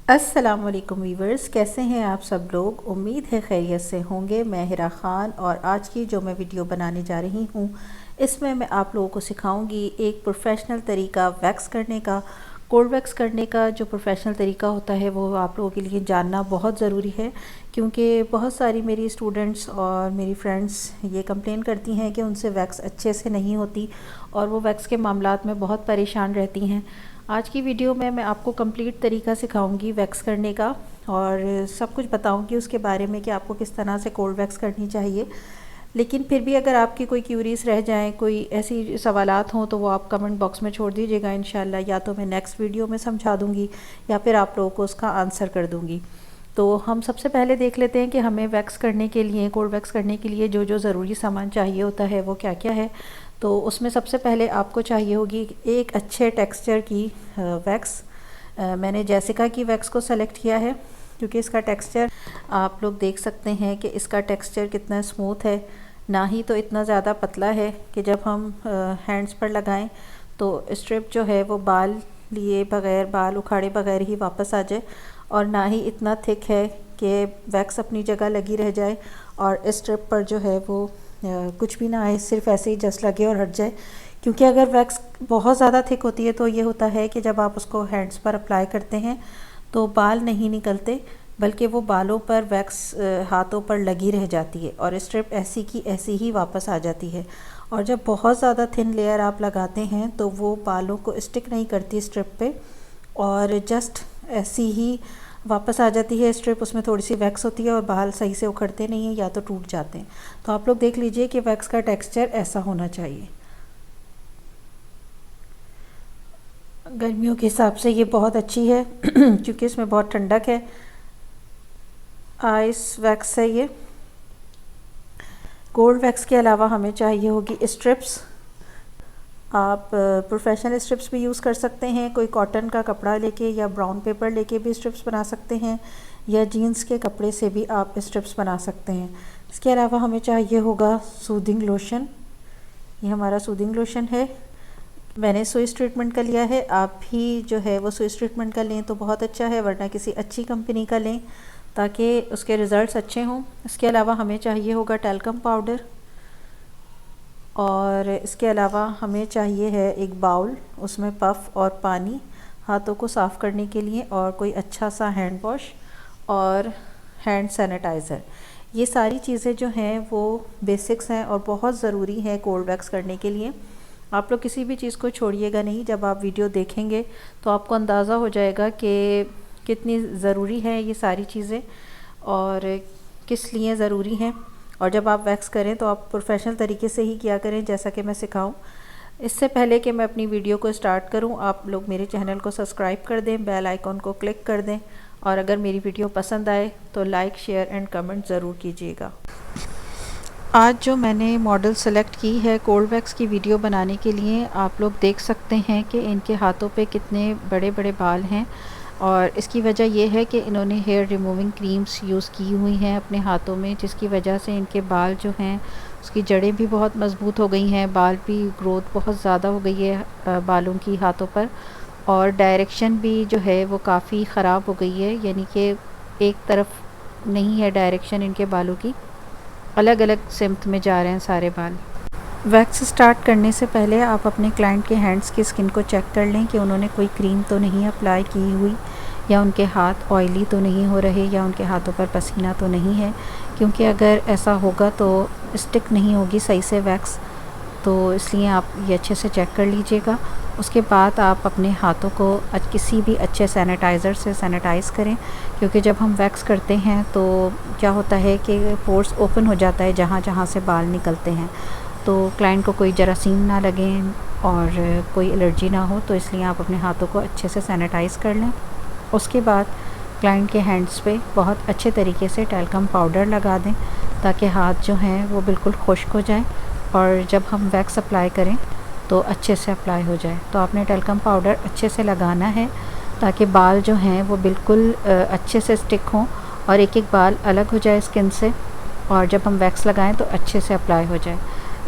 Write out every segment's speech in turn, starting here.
अस्सलाम वालेकुम वीवर्स, कैसे हैं आप सब लोग। उम्मीद है खैरियत से होंगे। मैं हिरा ख़ान और आज की जो मैं वीडियो बनाने जा रही हूँ इसमें मैं आप लोगों को सिखाऊंगी एक प्रोफेशनल तरीका वैक्स करने का। कोल्ड वैक्स करने का जो प्रोफेशनल तरीका होता है वो आप लोगों के लिए जानना बहुत ज़रूरी है, क्योंकि बहुत सारी मेरी स्टूडेंट्स और मेरी फ्रेंड्स ये कंप्लेन करती हैं कि उनसे वैक्स अच्छे से नहीं होती और वो वैक्स के मामलात में बहुत परेशान रहती हैं। आज की वीडियो में मैं आपको कंप्लीट तरीका सिखाऊंगी वैक्स करने का और सब कुछ बताऊंगी उसके बारे में कि आपको किस तरह से कोल्ड वैक्स करनी चाहिए। लेकिन फिर भी अगर आपकी कोई क्यूरीज रह जाएं, कोई ऐसी सवालात हों, तो वो आप कमेंट बॉक्स में छोड़ दीजिएगा। इंशाल्लाह या तो मैं नेक्स्ट वीडियो में समझा दूंगी या फिर आप लोगों को उसका आंसर कर दूंगी। तो हम सबसे पहले देख लेते हैं कि हमें वैक्स करने के लिए, कोल्ड वैक्स करने के लिए जो जो ज़रूरी सामान चाहिए होता है वो क्या क्या है। तो उसमें सबसे पहले आपको चाहिए होगी एक अच्छे टेक्सचर की वैक्स। मैंने जैसिका की वैक्स को सेलेक्ट किया है क्योंकि इसका टेक्सचर आप लोग देख सकते हैं कि इसका टेक्सचर कितना स्मूथ है, ना ही तो इतना ज़्यादा पतला है कि जब हम हैंड्स पर लगाएं तो स्ट्रिप जो है वो बाल लिए बग़ैर, बाल उखाड़े बग़ैर ही वापस आ जाए, और ना ही इतना थिक है कि वैक्स अपनी जगह लगी रह जाए और स्ट्रिप पर जो है वो कुछ भी ना आए, सिर्फ ऐसे ही जस्ट लगे और हट जाए। क्योंकि अगर वैक्स बहुत ज़्यादा थिक होती है तो ये होता है कि जब आप उसको हैंड्स पर अप्लाई करते हैं तो बाल नहीं निकलते, बल्कि वो बालों पर वैक्स हाथों पर लगी रह जाती है और स्ट्रिप ऐसी की ऐसी ही वापस आ जाती है। और जब बहुत ज़्यादा थिन लेयर आप लगाते हैं तो वो बालों को स्टिक नहीं करती स्ट्रिप पे और जस्ट ऐसी ही वापस आ जाती है स्ट्रिप। उसमें थोड़ी सी वैक्स होती है और बाल सही से उखड़ते नहीं हैं या तो टूट जाते हैं। तो आप लोग देख लीजिए कि वैक्स का टेक्सचर ऐसा होना चाहिए। गर्मियों के हिसाब से ये बहुत अच्छी है क्योंकि इसमें बहुत ठंडक है। आइस वैक्स है ये। कोल्ड वैक्स के अलावा हमें चाहिए होगी स्ट्रिप्स। आप प्रोफेशनल स्ट्रिप्स भी यूज़ कर सकते हैं, कोई कॉटन का कपड़ा लेके या ब्राउन पेपर लेके भी स्ट्रिप्स बना सकते हैं, या जीन्स के कपड़े से भी आप स्ट्रिप्स बना सकते हैं। इसके अलावा हमें चाहिए होगा सूदिंग लोशन। ये हमारा सूदिंग लोशन है। मैंने स्विस ट्रीटमेंट का लिया है, आप भी जो है वो स्विस ट्रीटमेंट का लें तो बहुत अच्छा है, वरना किसी अच्छी कंपनी का लें ताकि उसके रिज़ल्ट्स अच्छे हों। इसके अलावा हमें चाहिए होगा टैल्कम पाउडर, और इसके अलावा हमें चाहिए है एक बाउल, उसमें पफ और पानी हाथों को साफ़ करने के लिए, और कोई अच्छा सा हैंड वॉश और हैंड सैनिटाइज़र। ये सारी चीज़ें जो हैं वो बेसिक्स हैं और बहुत ज़रूरी हैं कोल्ड वैक्स करने के लिए। आप लोग किसी भी चीज़ को छोड़िएगा नहीं। जब आप वीडियो देखेंगे तो आपको अंदाज़ा हो जाएगा कि कितनी ज़रूरी है ये सारी चीज़ें और किस लिए ज़रूरी हैं। और जब आप वैक्स करें तो आप प्रोफेशनल तरीके से ही किया करें, जैसा कि मैं सिखाऊं। इससे पहले कि मैं अपनी वीडियो को स्टार्ट करूं, आप लोग मेरे चैनल को सब्सक्राइब कर दें, बेल आइकॉन को क्लिक कर दें, और अगर मेरी वीडियो पसंद आए तो लाइक, शेयर एंड कमेंट ज़रूर कीजिएगा। आज जो मैंने मॉडल सेलेक्ट की है कोल्ड वैक्स की वीडियो बनाने के लिए, आप लोग देख सकते हैं कि इनके हाथों पे कितने बड़े बड़े बाल हैं, और इसकी वजह यह है कि इन्होंने हेयर रिमूविंग क्रीम्स यूज़ की हुई हैं अपने हाथों में, जिसकी वजह से इनके बाल जो हैं उसकी जड़ें भी बहुत मज़बूत हो गई हैं, बाल भी ग्रोथ बहुत ज़्यादा हो गई है बालों की हाथों पर, और डायरेक्शन भी जो है वो काफ़ी ख़राब हो गई है, यानी कि एक तरफ नहीं है डायरेक्शन इनके बालों की, अलग अलग सिमत में जा रहे हैं सारे बाल। वैक्स स्टार्ट करने से पहले आप अपने क्लाइंट के हैंड्स की स्किन को चेक कर लें कि उन्होंने कोई क्रीम तो नहीं अप्लाई की हुई, या उनके हाथ ऑयली तो नहीं हो रहे, या उनके हाथों पर पसीना तो नहीं है, क्योंकि अगर ऐसा होगा तो स्टिक नहीं होगी सही से वैक्स। तो इसलिए आप ये अच्छे से चेक कर लीजिएगा। उसके बाद आप अपने हाथों को किसी भी अच्छे सैनिटाइज़र से सैनिटाइज़ करें, क्योंकि जब हम वैक्स करते हैं तो क्या होता है कि पोर्स ओपन हो जाता है जहाँ जहाँ से बाल निकलते हैं, तो क्लाइंट को कोई जरासीम ना लगें और कोई एलर्जी ना हो, तो इसलिए आप अपने हाथों को अच्छे से सैनिटाइज़ कर लें। उसके बाद क्लाइंट के हैंड्स पे बहुत अच्छे तरीके से टैल्कम पाउडर लगा दें ताकि हाथ जो हैं वो बिल्कुल खुश्क हो जाए, और जब हम वैक्स अप्लाई करें तो अच्छे से अप्लाई हो जाए। तो आपने टैल्कम पाउडर अच्छे से लगाना है ताकि बाल जो हैं वो बिल्कुल अच्छे से स्टिक हों और एक एक बाल अलग हो जाए स्किन से, और जब हम वैक्स लगाएं तो अच्छे से अप्लाई हो जाए।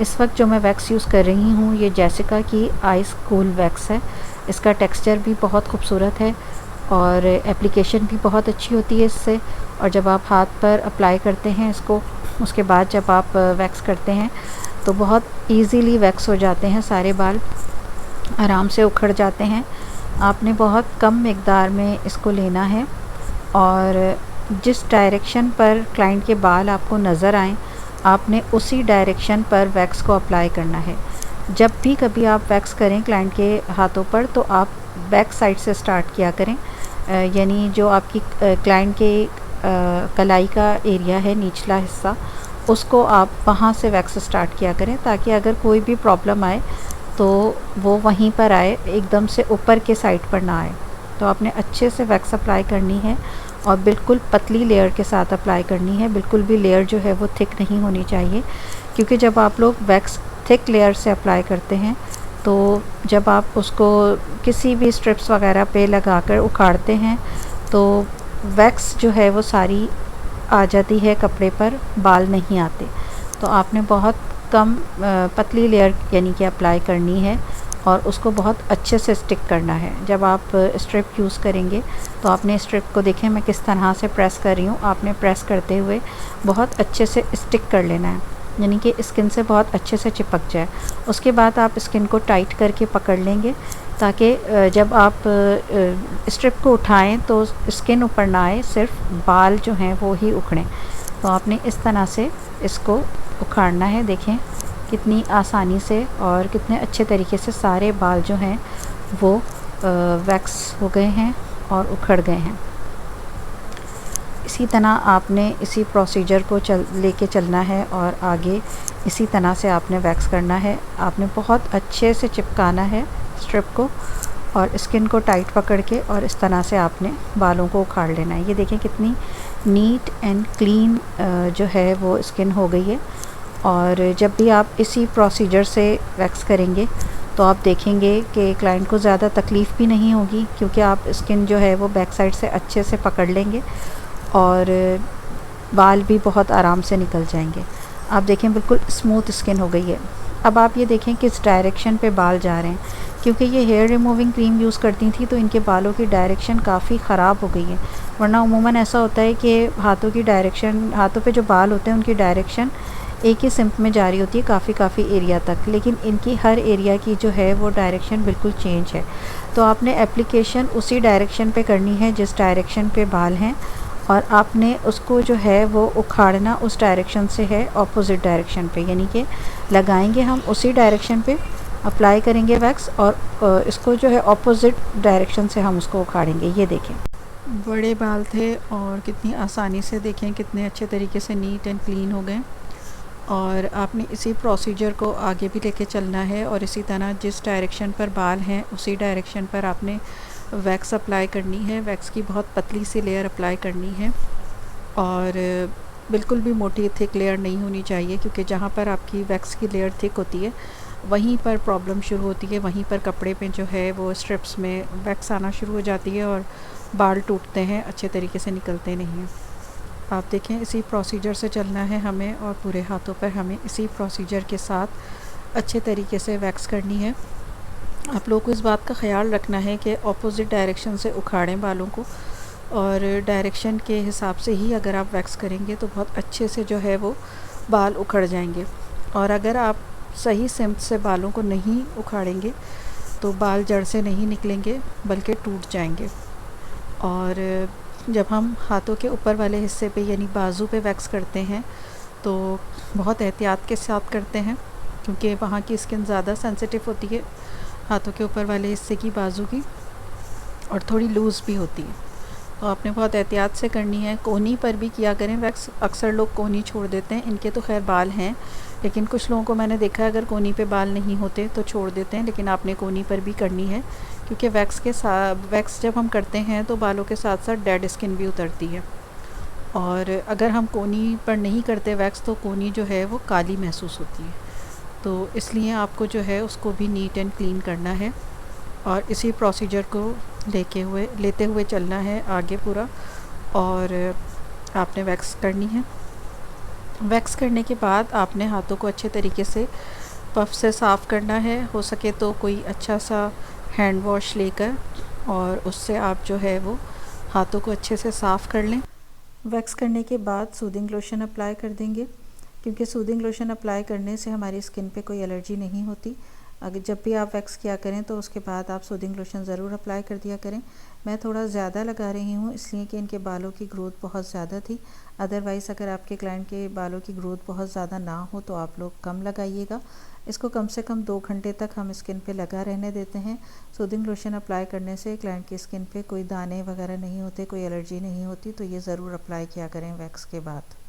इस वक्त जो मैं वैक्स यूज़ कर रही हूँ ये जैसिका की आइस कूल वैक्स है। इसका टेक्सचर भी बहुत खूबसूरत है और एप्लीकेशन भी बहुत अच्छी होती है इससे। और जब आप हाथ पर अप्लाई करते हैं इसको, उसके बाद जब आप वैक्स करते हैं तो बहुत इजीली वैक्स हो जाते हैं, सारे बाल आराम से उखड़ जाते हैं। आपने बहुत कम मिक़दार में इसको लेना है और जिस डायरेक्शन पर क्लाइंट के बाल आपको नज़र आएँ, आपने उसी डायरेक्शन पर वैक्स को अप्लाई करना है। जब भी कभी आप वैक्स करें क्लाइंट के हाथों पर तो आप बैक साइड से स्टार्ट किया करें, यानी जो आपकी क्लाइंट के कलाई का एरिया है, निचला हिस्सा, उसको आप वहाँ से वैक्स स्टार्ट किया करें, ताकि अगर कोई भी प्रॉब्लम आए तो वो वहीं पर आए, एकदम से ऊपर के साइड पर ना आए। तो आपने अच्छे से वैक्स अप्लाई करनी है और बिल्कुल पतली लेयर के साथ अप्लाई करनी है। बिल्कुल भी लेयर जो है वो थिक नहीं होनी चाहिए, क्योंकि जब आप लोग वैक्स थिक लेयर से अप्लाई करते हैं तो जब आप उसको किसी भी स्ट्रिप्स वगैरह पे लगाकर उखाड़ते हैं तो वैक्स जो है वो सारी आ जाती है कपड़े पर, बाल नहीं आते। तो आपने बहुत कम पतली लेयर यानी कि अप्लाई करनी है और उसको बहुत अच्छे से स्टिक करना है। जब आप स्ट्रिप यूज़ करेंगे तो आपने स्ट्रिप को, देखें मैं किस तरह से प्रेस कर रही हूँ, आपने प्रेस करते हुए बहुत अच्छे से स्टिक कर लेना है, यानी कि स्किन से बहुत अच्छे से चिपक जाए। उसके बाद आप स्किन को टाइट करके पकड़ लेंगे, ताकि जब आप स्ट्रिप को उठाएं तो स्किन ऊपर ना आए, सिर्फ बाल जो हैं वो ही उखड़ें। तो आपने इस तरह से इसको उखाड़ना है। देखें कितनी आसानी से और कितने अच्छे तरीके से सारे बाल जो हैं वो वैक्स हो गए हैं और उखड़ गए हैं। इसी तरह आपने इसी प्रोसीजर को लेके चलना है और आगे इसी तरह से आपने वैक्स करना है। आपने बहुत अच्छे से चिपकाना है स्ट्रिप को और स्किन को टाइट पकड़ के, और इस तरह से आपने बालों को उखाड़ लेना है। ये देखें कितनी नीट एंड क्लीन जो है वो स्किन हो गई है। और जब भी आप इसी प्रोसीजर से वैक्स करेंगे तो आप देखेंगे कि क्लाइंट को ज़्यादा तकलीफ़ भी नहीं होगी, क्योंकि आप स्किन जो है वो बैक साइड से अच्छे से पकड़ लेंगे और बाल भी बहुत आराम से निकल जाएंगे। आप देखें बिल्कुल स्मूथ स्किन हो गई है। अब आप ये देखें किस डायरेक्शन पे बाल जा रहे हैं, क्योंकि ये हेयर रिमूविंग क्रीम यूज़ करती थी तो इनके बालों की डायरेक्शन काफ़ी ख़राब हो गई है। वरना उमूमन ऐसा होता है कि हाथों की डायरेक्शन, हाथों पे जो बाल होते हैं उनकी डायरेक्शन एक ही सिम्प में जारी होती है काफ़ी एरिया तक, लेकिन इनकी हर एरिया की जो है वो डायरेक्शन बिल्कुल चेंज है। तो आपने एप्लीकेशन उसी डायरेक्शन पे करनी है जिस डायरेक्शन पे बाल हैं, और आपने उसको जो है वो उखाड़ना उस डायरेक्शन से है, ऑपोजिट डायरेक्शन पे, यानी कि लगाएंगे हम उसी डायरेक्शन पे, अप्लाई करेंगे वैक्स और इसको जो है ऑपोजिट डायरेक्शन से हम उसको उखाड़ेंगे। ये देखें बड़े बाल थे और कितनी आसानी से, देखें कितने अच्छे तरीके से नीट एंड क्लीन हो गए। और आपने इसी प्रोसीजर को आगे भी लेके चलना है और इसी तरह जिस डायरेक्शन पर बाल हैं उसी डायरेक्शन पर आपने वैक्स अप्लाई करनी है। वैक्स की बहुत पतली सी लेयर अप्लाई करनी है और बिल्कुल भी मोटी थिक लेयर नहीं होनी चाहिए, क्योंकि जहाँ पर आपकी वैक्स की लेयर थिक होती है वहीं पर प्रॉब्लम शुरू होती है, वहीं पर कपड़े पे जो है वो स्ट्रिप्स में वैक्स आना शुरू हो जाती है और बाल टूटते हैं, अच्छे तरीके से निकलते नहीं हैं। आप देखें इसी प्रोसीजर से चलना है हमें और पूरे हाथों पर हमें इसी प्रोसीजर के साथ अच्छे तरीके से वैक्स करनी है। आप लोगों को इस बात का ख्याल रखना है कि ऑपोजिट डायरेक्शन से उखाड़ें बालों को, और डायरेक्शन के हिसाब से ही अगर आप वैक्स करेंगे तो बहुत अच्छे से जो है वो बाल उखड़ जाएंगे। और अगर आप सही सिम्प से बालों को नहीं उखाड़ेंगे तो बाल जड़ से नहीं निकलेंगे बल्कि टूट जाएंगे। और जब हम हाथों के ऊपर वाले हिस्से पे यानी बाजू पे वैक्स करते हैं तो बहुत एहतियात के साथ करते हैं, क्योंकि वहाँ की स्किन ज़्यादा सेंसिटिव होती है हाथों के ऊपर वाले हिस्से की, बाजू की, और थोड़ी लूज़ भी होती है। तो आपने बहुत एहतियात से करनी है। कोहनी पर भी किया करें वैक्स, अक्सर लोग कोहनी छोड़ देते हैं, इनके तो खैर बाल हैं, लेकिन कुछ लोगों को मैंने देखा है अगर कोहनी पे बाल नहीं होते तो छोड़ देते हैं, लेकिन आपने कोहनी पर भी करनी है, क्योंकि वैक्स जब हम करते हैं तो बालों के साथ साथ डेड स्किन भी उतरती है। और अगर हम कोहनी पर नहीं करते वैक्स तो कोहनी जो है वो काली महसूस होती है। तो इसलिए आपको जो है उसको भी नीट एंड क्लीन करना है और इसी प्रोसीजर को लेते हुए चलना है आगे पूरा। और आपने वैक्स करनी है। वैक्स करने के बाद आपने हाथों को अच्छे तरीके से पफ से साफ़ करना है। हो सके तो कोई अच्छा सा हैंड वॉश लेकर और उससे आप जो है वो हाथों को अच्छे से साफ़ कर लें। वैक्स करने के बाद सूदिंग लोशन अप्लाई कर देंगे, क्योंकि सूदिंग लोशन अप्लाई करने से हमारी स्किन पे कोई एलर्जी नहीं होती। अगर जब भी आप वैक्स किया करें तो उसके बाद आप सूदिंग लोशन ज़रूर अप्लाई कर दिया करें। मैं थोड़ा ज़्यादा लगा रही हूँ इसलिए कि इनके बालों की ग्रोथ बहुत ज़्यादा थी। अदरवाइज़ अगर आपके क्लाइंट के बालों की ग्रोथ बहुत ज़्यादा ना हो तो आप लोग कम लगाइएगा। इसको कम से कम 2 घंटे तक हम स्किन पे लगा रहने देते हैं। सूदिंग लोशन अप्लाई करने से क्लाइंट की स्किन पे कोई दाने वगैरह नहीं होते, कोई एलर्जी नहीं होती, तो ये ज़रूर अप्लाई किया करें वैक्स के बाद।